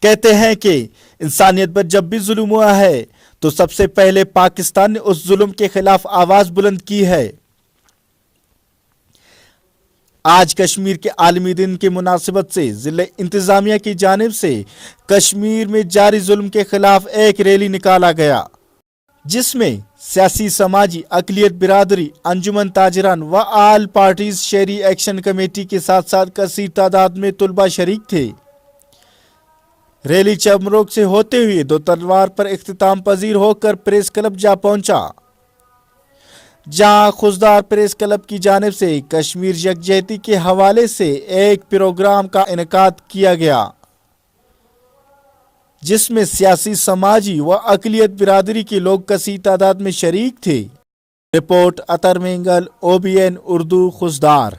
कहते हैं कि इंसानियत पर जब भी जुल्म हुआ है तो सबसे पहले पाकिस्तान ने उस जुल्म के खिलाफ आवाज बुलंद की है। आज कश्मीर के आलमी दिन की मुनासिबत से जिले इंतजामिया की जानिब से कश्मीर में जारी जुल्म के खिलाफ एक रैली निकाला गया, जिसमें सियासी, समाजी, अकलियत बिरादरी, अंजुमन ताजरान व आल पार्टीज शहरी एक्शन कमेटी के साथ साथ कसीर तादाद में तुलबा शरीक थे। रैली चमरोग से होते हुए दो तलवार पर इख्तिताम पजीर होकर प्रेस क्लब जा पहुंचा, जहां खुशदार प्रेस क्लब की जानिब से कश्मीर यकजहती के हवाले से एक प्रोग्राम का इनेकाद किया गया, जिसमें सियासी, समाजी व अकलियत बिरादरी के लोग कसीर तादाद में शरीक थे। रिपोर्ट अतर मेंगल, OBN उर्दू, खुशदार।